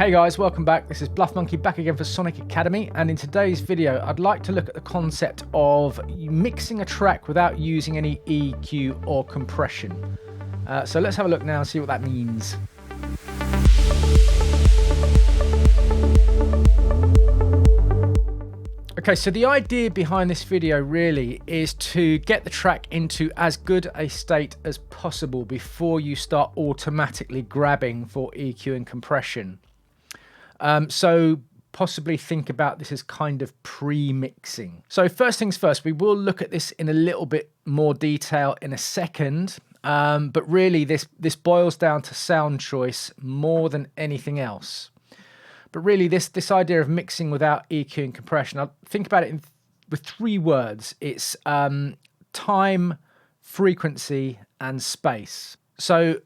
Hey guys, welcome back. This is Bluffmunkey back again for Sonic Academy, and in today's video I'd like to look at the concept of mixing a track without using any EQ or compression. So let's have a look now and see what that means. Okay, so the idea behind this video really is to get the track into as good a state as possible before you start automatically grabbing for EQ and compression. So possibly think about this as kind of pre-mixing. So first things first, we will look at this in a little bit more detail in a second, but really this boils down to sound choice more than anything else. But really this idea of mixing without EQ and compression, I'll think about it with three words. It's time, frequency, and space. So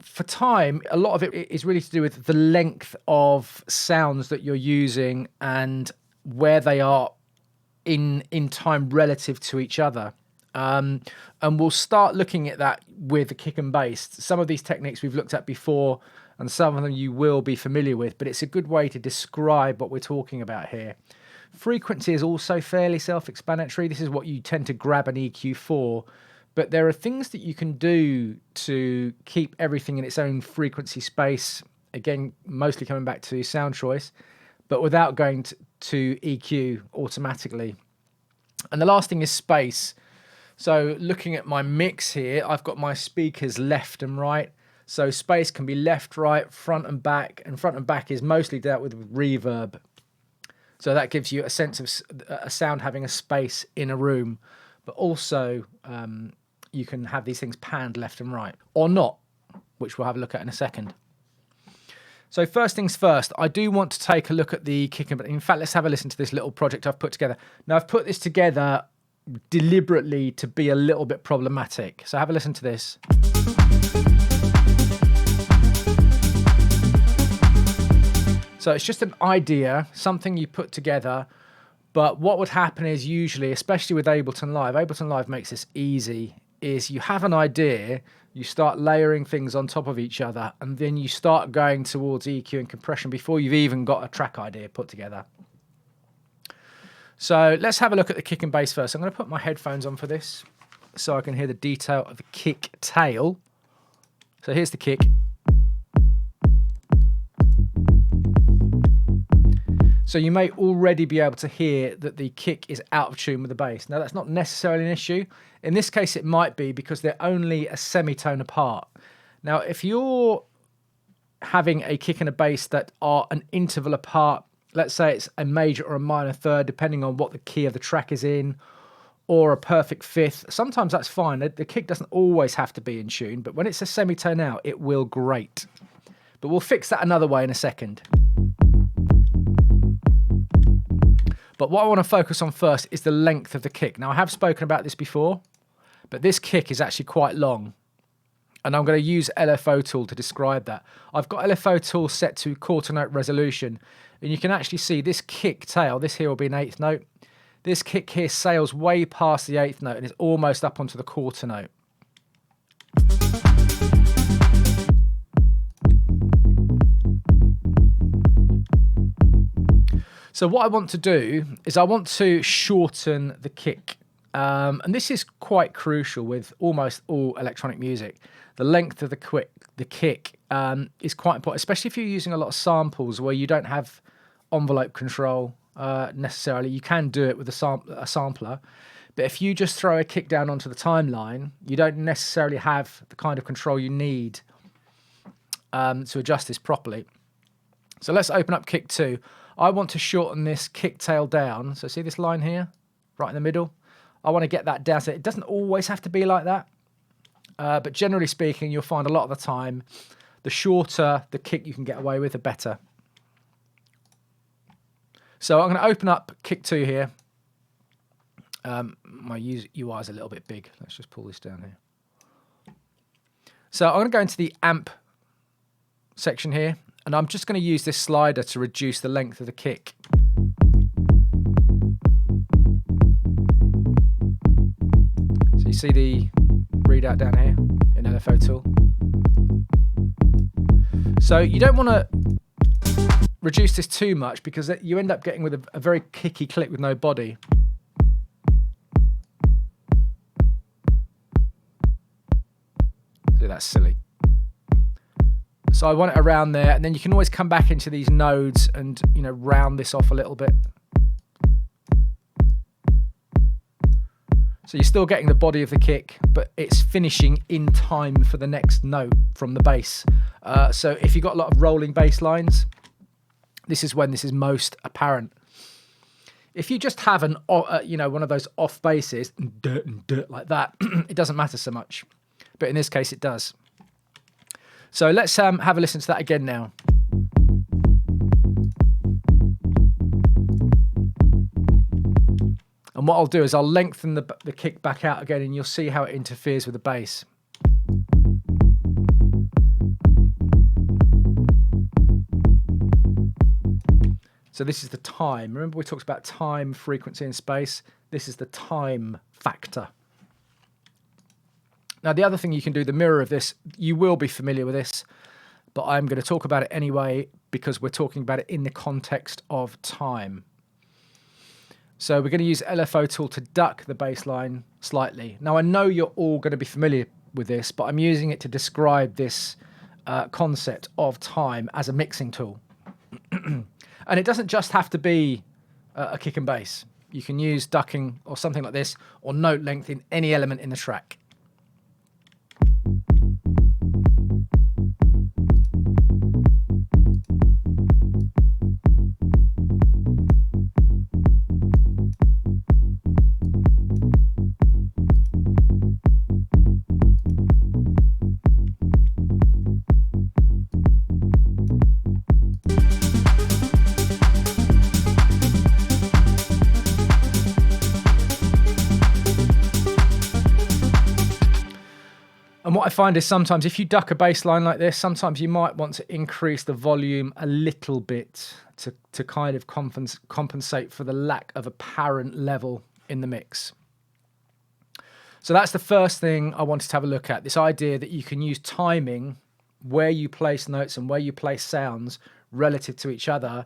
for time, a lot of it is really to do with the length of sounds that you're using and where they are in time relative to each other. And we'll start looking at that with the kick and bass. Some of these techniques we've looked at before, and some of them you will be familiar with, but it's a good way to describe what we're talking about here. Frequency is also fairly self-explanatory. This is what you tend to grab an EQ for, but there are things that you can do to keep everything in its own frequency space. Again, mostly coming back to sound choice, but without going to EQ automatically. And the last thing is space. So looking at my mix here, I've got my speakers left and right. So space can be left, right, front and back is mostly dealt with reverb. So that gives you a sense of a sound having a space in a room, but also you can have these things panned left and right, or not, which we'll have a look at in a second. So first things first, I do want to take a look at the kick and bass. In fact, let's have a listen to this little project I've put together. Now I've put this together deliberately to be a little bit problematic. So have a listen to this. So it's just an idea, something you put together, but what would happen is usually, especially with Ableton Live makes this easy, is you have an idea, you start layering things on top of each other, and then you start going towards EQ and compression before you've even got a track idea put together. So let's have a look at the kick and bass first. I'm going to put my headphones on for this so I can hear the detail of the kick tail. So here's the kick. So you may already be able to hear that the kick is out of tune with the bass. Now that's not necessarily an issue. In this case it might be because they're only a semitone apart. Now if you're having a kick and a bass that are an interval apart, let's say it's a major or a minor third depending on what the key of the track is in, or a perfect fifth, sometimes that's fine. The kick doesn't always have to be in tune, but when it's a semitone out it will grate. But we'll fix that another way in a second. But what I want to focus on first is the length of the kick. Now, I have spoken about this before, but this kick is actually quite long. And I'm going to use LFO tool to describe that. I've got LFO tool set to quarter note resolution. And you can actually see this kick tail, this here will be an eighth note. This kick here sails way past the eighth note and is almost up onto the quarter note. So what I want to do is I want to shorten the kick. And this is quite crucial with almost all electronic music. The length of the kick is quite important, especially if you're using a lot of samples where you don't have envelope control necessarily. You can do it with a sampler. But if you just throw a kick down onto the timeline, you don't necessarily have the kind of control you need to adjust this properly. So let's open up kick 2. I want to shorten this kick tail down. So see this line here, right in the middle? I want to get that down. So it doesn't always have to be like that. But generally speaking, you'll find a lot of the time, the shorter the kick you can get away with, the better. So I'm going to open up kick 2 here. My UI is a little bit big. Let's just pull this down here. So I'm going to go into the amp section here. And I'm just going to use this slider to reduce the length of the kick. So you see the readout down here in LFO tool. So you don't want to reduce this too much because you end up getting with a very kicky click with no body. So that's silly. So I want it around there, and then you can always come back into these nodes and, you know, round this off a little bit. So you're still getting the body of the kick, but it's finishing in time for the next note from the bass. So if you've got a lot of rolling bass lines, this is when this is most apparent. If you just have an, you know, one of those off basses, like that, it doesn't matter so much. But in this case, it does. So let's have a listen to that again now. And what I'll do is I'll lengthen the kick back out again, and you'll see how it interferes with the bass. So this is the time. Remember we talked about time, frequency, and space? This is the time factor. Now, the other thing you can do, the mirror of this, you will be familiar with this, but I'm going to talk about it anyway because we're talking about it in the context of time. So we're going to use LFO tool to duck the bass line slightly. Now, I know you're all going to be familiar with this, but I'm using it to describe this concept of time as a mixing tool. And it doesn't just have to be a kick and bass. You can use ducking or something like this, or note length in any element in the track. And what I find is sometimes if you duck a bass line like this, sometimes you might want to increase the volume a little bit to kind of compensate for the lack of apparent level in the mix. So that's the first thing I wanted to have a look at, this idea that you can use timing where you place notes and where you place sounds relative to each other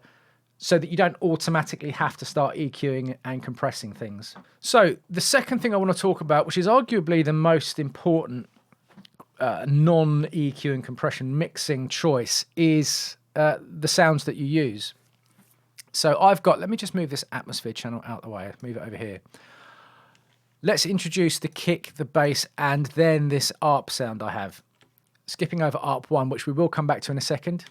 so that you don't automatically have to start EQing and compressing things. So the second thing I want to talk about, which is arguably the most important non-EQ and compression mixing choice, is the sounds that you use. So I've got, let me just move this atmosphere channel out of the way, move it over here. Let's introduce the kick, the bass, and then this ARP sound I have. Skipping over ARP 1, which we will come back to in a second.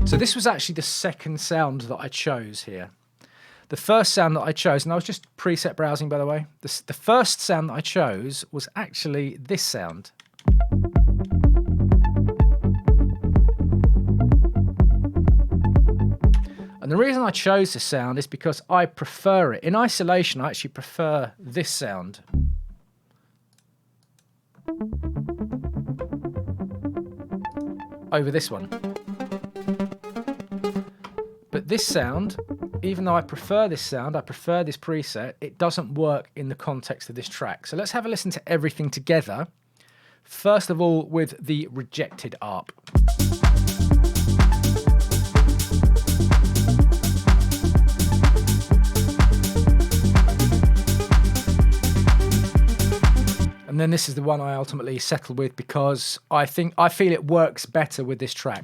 So this was actually the second sound that I chose here. The first sound that I chose, and I was just preset browsing, by the way. The first sound that I chose was actually this sound. And the reason I chose this sound is because I prefer it. In isolation, I actually prefer this sound. Over this one. But this sound, even though I prefer this sound, I prefer this preset, it doesn't work in the context of this track. So let's have a listen to everything together. First of all, with the rejected ARP. And then this is the one I ultimately settled with because I feel it works better with this track.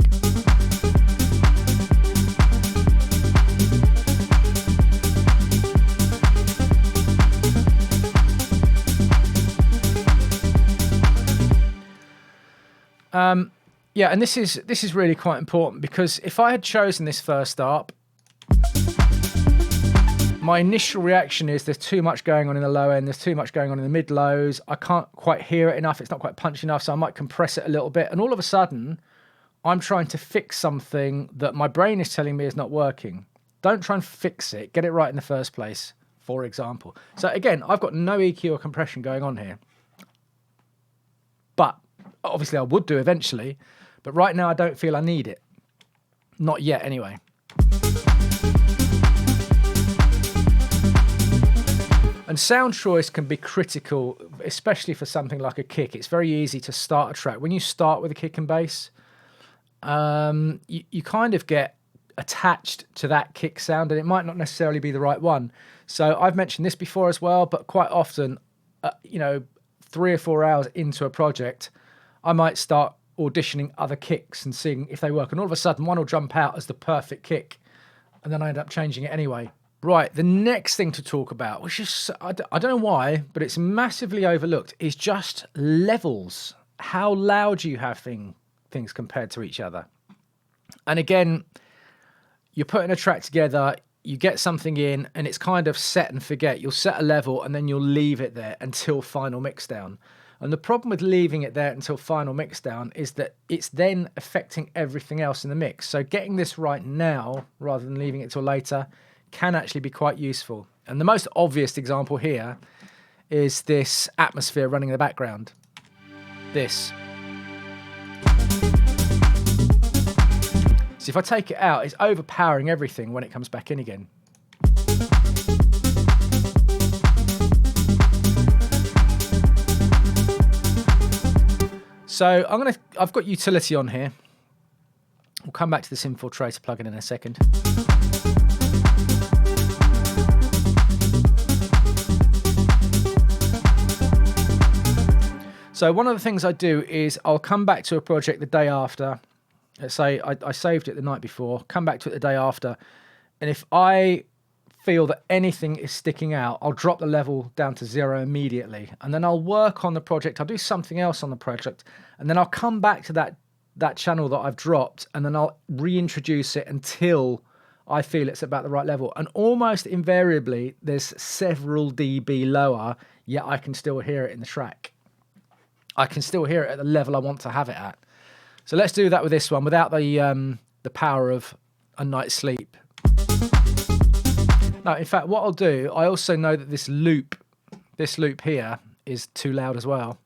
Yeah, and this is really quite important because if I had chosen this first ARP, my initial reaction is there's too much going on in the low end, there's too much going on in the mid lows, I can't quite hear it enough, it's not quite punchy enough, so I might compress it a little bit, and all of a sudden I'm trying to fix something that my brain is telling me is not working. Don't try and fix it, get it right in the first place, for example. So again, I've got no EQ or compression going on here, but obviously I would do eventually, but right now I don't feel I need it. Not yet anyway. And sound choice can be critical, especially for something like a kick. It's very easy to start a track. When you start with a kick and bass, you kind of get attached to that kick sound, and it might not necessarily be the right one. So I've mentioned this before as well, but quite often, 3 or 4 hours into a project, I might start auditioning other kicks and seeing if they work. And all of a sudden, one will jump out as the perfect kick, and then I end up changing it anyway. Right, the next thing to talk about, which is, I don't know why, but it's massively overlooked, is just levels. How loud you have things compared to each other. And again, you're putting a track together, you get something in, and it's kind of set and forget. You'll set a level, and then you'll leave it there until final mixdown. And the problem with leaving it there until final mixdown is that it's then affecting everything else in the mix. So getting this right now, rather than leaving it till later, can actually be quite useful. And the most obvious example here is this atmosphere running in the background. This. So if I take it out, it's overpowering everything when it comes back in again. So I've got utility on here. We'll come back to this infiltrator plugin in a second. So one of the things I do is I'll come back to a project the day after. Let's say I saved it the night before, come back to it the day after, and if I feel that anything is sticking out, I'll drop the level down to 0 immediately, and then I'll work on the project. I'll do something else on the project, and then I'll come back to that channel that I've dropped, and then I'll reintroduce it until I feel it's about the right level. And almost invariably, there's several dB lower, yet I can still hear it in the track. I can still hear it at the level I want to have it at. So let's do that with this one without the power of a night's sleep. Now, in fact, what I'll do, I also know that this loop here is too loud as well.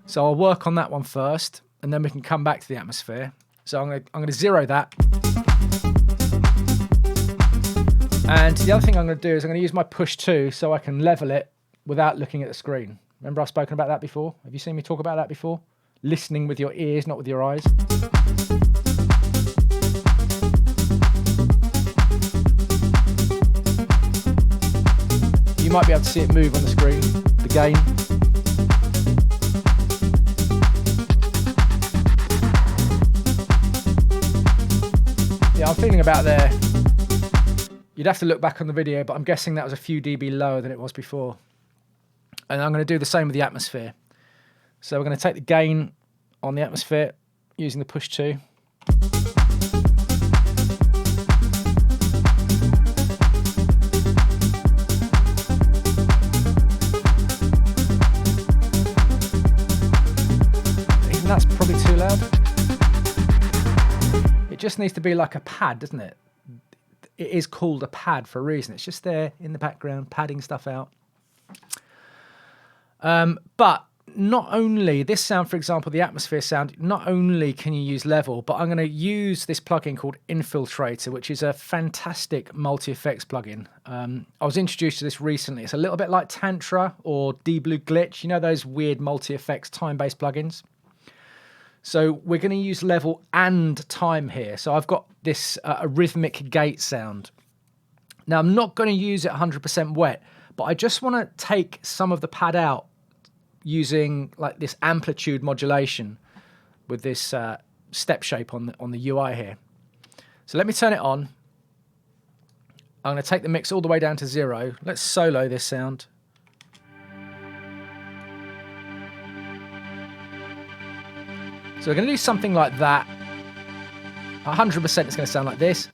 So I'll work on that one first, and then we can come back to the atmosphere. So I'm going to zero that. And the other thing I'm going to do is I'm going to use my push 2 so I can level it without looking at the screen. Remember I've spoken about that before? Have you seen me talk about that before? Listening with your ears, not with your eyes. You might be able to see it move on the screen, the gain. Yeah, I'm feeling about there. You'd have to look back on the video, but I'm guessing that was a few dB lower than it was before. And I'm going to do the same with the atmosphere. So we're going to take the gain on the atmosphere using the push 2. Even that's probably too loud. It just needs to be like a pad, doesn't it? It is called a pad for a reason. It's just there in the background, padding stuff out. But not only this sound, for example, the atmosphere sound, not only can you use level, but I'm going to use this plugin called Infiltrator, which is a fantastic multi-effects plugin. I was introduced to this recently. It's a little bit like Tantra or D-Blue Glitch. You know those weird multi-effects time-based plugins? So we're going to use level and time here. So I've got this a rhythmic gate sound. Now I'm not going to use it 100% wet, but I just want to take some of the pad out using like this amplitude modulation with this step shape on the UI here. So let me turn it on. I'm going to take the mix all the way down to 0. Let's solo this sound. So we're going to do something like that. 100% it's going to sound like this,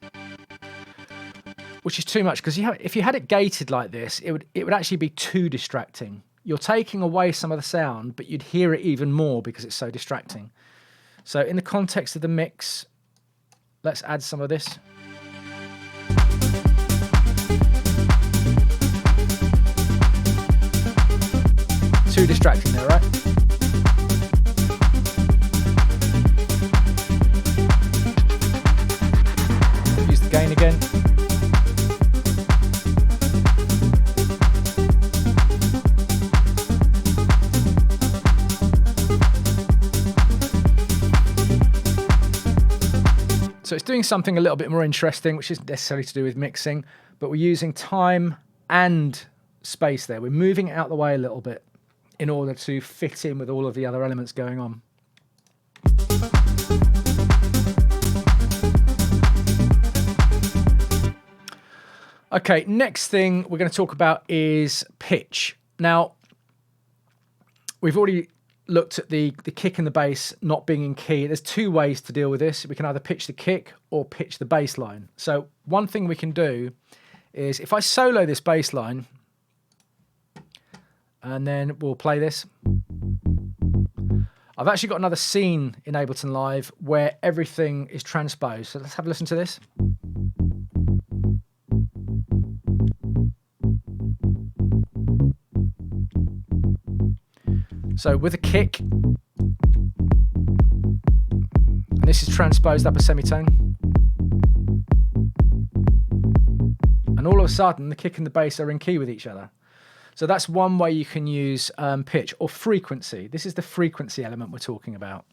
which is too much because if you had it gated like this, it would actually be too distracting. You're taking away some of the sound, but you'd hear it even more because it's so distracting. So in the context of the mix, let's add some of this. Too distracting there, right? Use the gain again. So it's doing something a little bit more interesting, which isn't necessarily to do with mixing, but we're using time and space there. We're moving it out the way a little bit in order to fit in with all of the other elements going on. Okay, next thing we're going to talk about is pitch. Now, we've already looked at the kick and the bass not being in key. There's two ways to deal with this. We can either pitch the kick or pitch the bass line. So one thing we can do is if I solo this bass line, and then we'll play this. I've actually got another scene in Ableton Live where everything is transposed. So let's have a listen to this. So with a kick, and this is transposed up a semitone, and all of a sudden the kick and the bass are in key with each other. So that's one way you can use pitch or frequency. This is the frequency element we're talking about.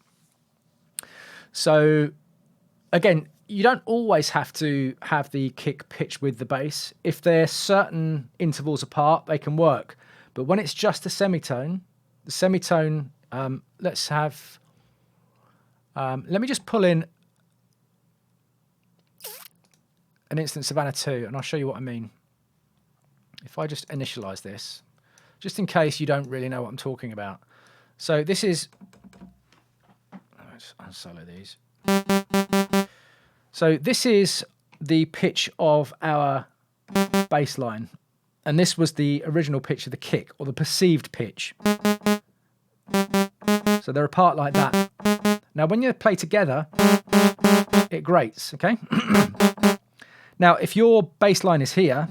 So again, you don't always have to have the kick pitched with the bass. If they're certain intervals apart, they can work. But when it's just a semitone, the semitone, let's have, let me just pull in an instant Savannah 2 and I'll show you what I mean. If I just initialize this, just in case you don't really know what I'm talking about. So this is, let's unsolo these. So this is the pitch of our bass line. And this was the original pitch of the kick, or the perceived pitch. So they're apart like that. Now when you play together, it grates, okay? Now if your bass line is here,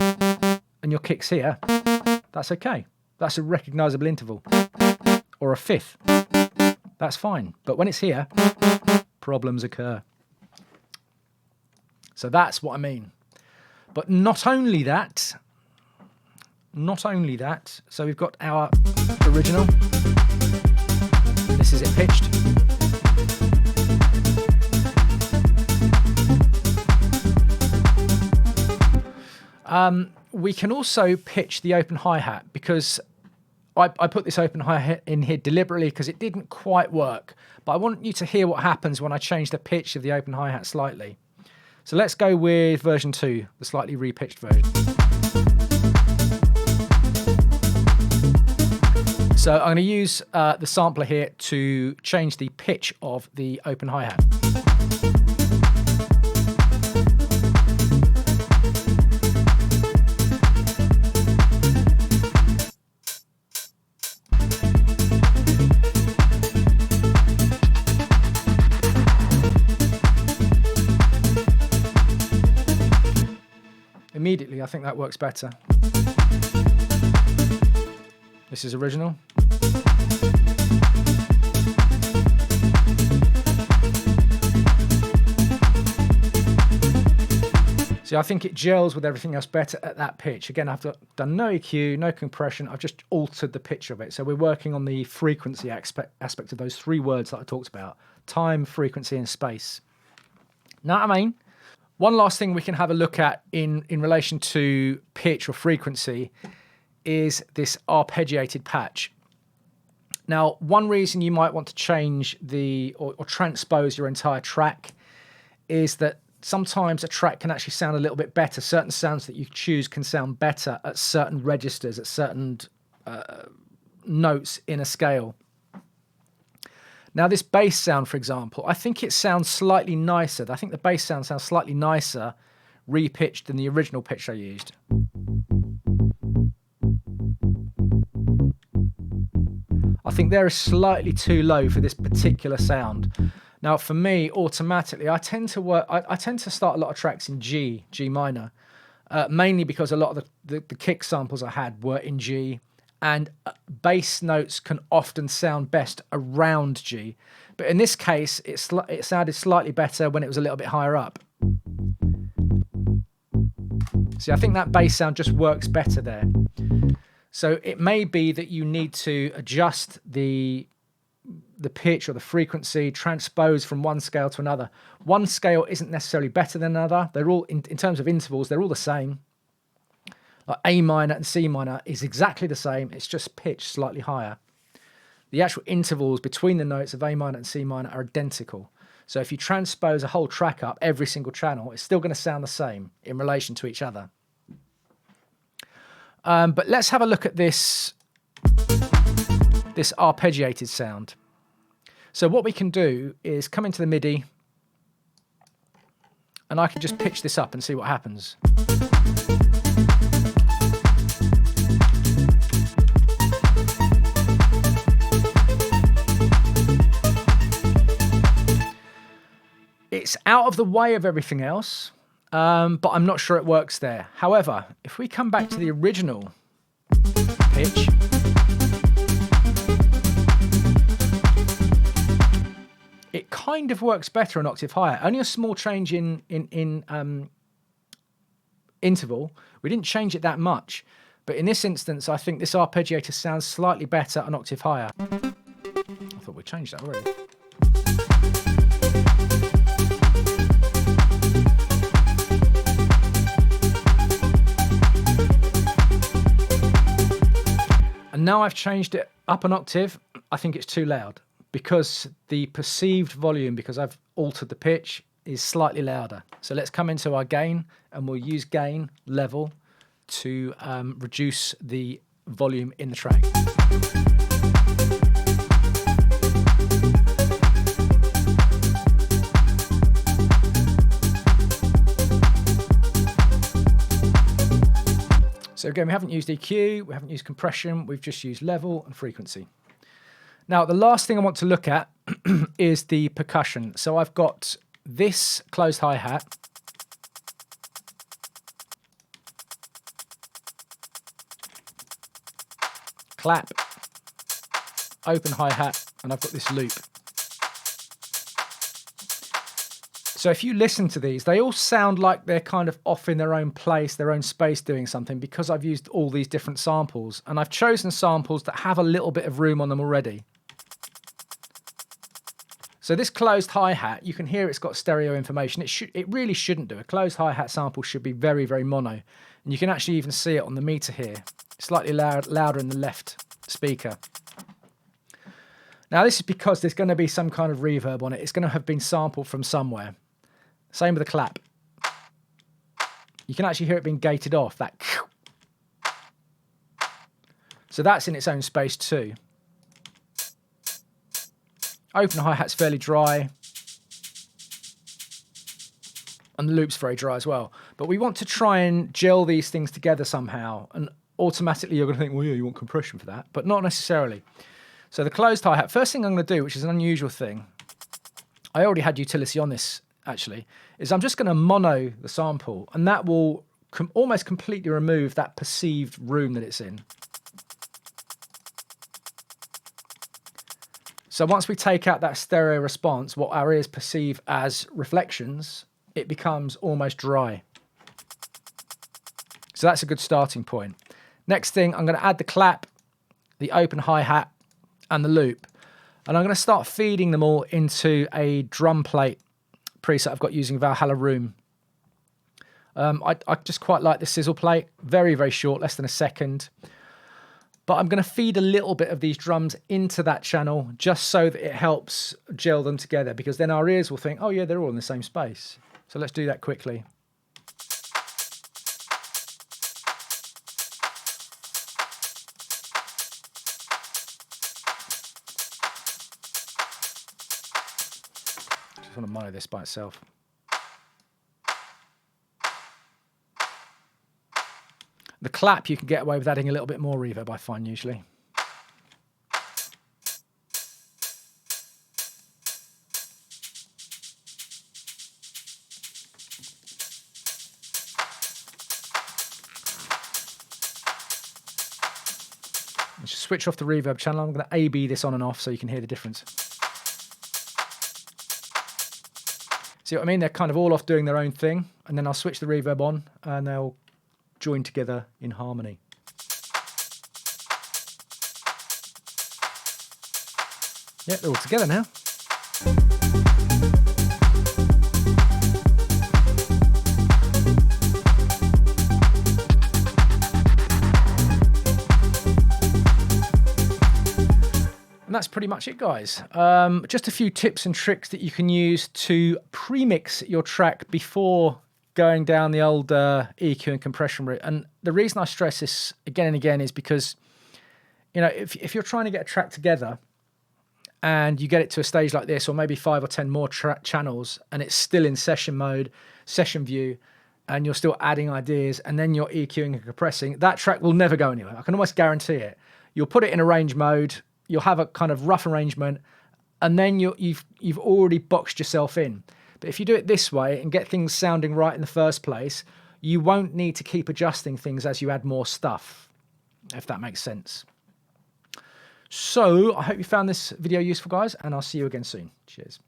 and your kick's here, that's okay. That's a recognizable interval. Or a fifth. That's fine. But when it's here, problems occur. So that's what I mean. But not only that, so we've got our original. This is it pitched. We can also pitch the open hi-hat because I put this open hi-hat in here deliberately because it didn't quite work. But I want you to hear what happens when I change the pitch of the open hi-hat slightly. So let's go with version 2, the slightly repitched version. So I'm going to use the sampler here to change the pitch of the open hi-hat. Immediately, I think that works better. This is original. See, I think it gels with everything else better at that pitch. Again, I've done no EQ, no compression. I've just altered the pitch of it. So we're working on the frequency aspect of those three words that I talked about: time, frequency, and space. Know what I mean? One last thing we can have a look at in relation to pitch or frequency is this arpeggiated patch. Now, one reason you might want to change or transpose your entire track is that sometimes a track can actually sound a little bit better. Certain sounds that you choose can sound better at certain registers, at certain notes in a scale. Now this bass sound, for example, I think it sounds slightly nicer. I think the bass sound sounds slightly nicer repitched than the original pitch I used. I think they're slightly too low for this particular sound. Now for me, automatically, I tend to start a lot of tracks in G minor, mainly because a lot of the kick samples I had were in G. And bass notes can often sound best around G. But in this case, it sounded slightly better when it was a little bit higher up. See, I think that bass sound just works better there. So it may be that you need to adjust the the pitch or the frequency transposed from one scale to another. One scale isn't necessarily better than another. They're all, in terms of intervals, they're all the same. Like A minor and C minor is exactly the same. It's just pitched slightly higher. The actual intervals between the notes of A minor and C minor are identical. So if you transpose a whole track up, every single channel, it's still going to sound the same in relation to each other. But let's have a look at this arpeggiated sound. So what we can do is come into the MIDI, and I can just pitch this up and see what happens. It's out of the way of everything else, but I'm not sure it works there. However, if we come back to the original pitch, it kind of works better an octave higher. Only a small change in interval. We didn't change it that much, but in this instance, I think this arpeggiator sounds slightly better an octave higher. I thought we changed that already. And now I've changed it up an octave. I think it's too loud because the perceived volume, because I've altered the pitch, is slightly louder. So let's come into our gain, and we'll use gain level to reduce the volume in the track. So again, we haven't used EQ, we haven't used compression, we've just used level and frequency. Now, the last thing I want to look at is the percussion. So I've got this closed hi-hat. Clap, open hi-hat, and I've got this loop. So if you listen to these, they all sound like they're kind of off in their own place, their own space doing something, because I've used all these different samples. And I've chosen samples that have a little bit of room on them already. So this closed hi-hat, you can hear it's got stereo information. It really shouldn't do. A closed hi-hat sample should be very, very mono. And you can actually even see it on the meter here. Slightly louder in the left speaker. Now this is because there's going to be some kind of reverb on it. It's going to have been sampled from somewhere. Same with the clap. You can actually hear it being gated off. That. So that's in its own space too. Open hi-hat's fairly dry. And the loop's very dry as well. But we want to try and gel these things together somehow. And automatically you're going to think, well, yeah, you want compression for that. But not necessarily. So the closed hi-hat, first thing I'm going to do, which is an unusual thing, I already had utility on this actually, is I'm just going to mono the sample, and that will almost completely remove that perceived room that it's in. So once we take out that stereo response, what our ears perceive as reflections, it becomes almost dry. So that's a good starting point. Next thing, I'm going to add the clap, the open hi-hat, and the loop. And I'm going to start feeding them all into a drum plate preset I've got using Valhalla Room. I just quite like the sizzle plate. Very, very short, less than a second. But I'm going to feed a little bit of these drums into that channel just so that it helps gel them together, because then our ears will think, oh yeah, they're all in the same space. So let's do that quickly. Just want to mono this by itself. The clap, you can get away with adding a little bit more reverb, I find, usually. Let's just switch off the reverb channel. I'm going to A-B this on and off so you can hear the difference. See what I mean? They're kind of all off doing their own thing, and then I'll switch the reverb on and they'll join together in harmony. Yeah, they're all together now. And that's pretty much it, guys. Just a few tips and tricks that you can use to pre-mix your track before going down the old EQ and compression route. And the reason I stress this again and again is because, you know, if you're trying to get a track together and you get it to a stage like this, or maybe 5 or 10 more channels, and it's still in session mode, session view, and you're still adding ideas, and then you're EQing and compressing, that track will never go anywhere. I can almost guarantee it. You'll put it in arrange mode, you'll have a kind of rough arrangement, and then you've already boxed yourself in. But if you do it this way and get things sounding right in the first place, you won't need to keep adjusting things as you add more stuff, if that makes sense. So I hope you found this video useful, guys, and I'll see you again soon. Cheers.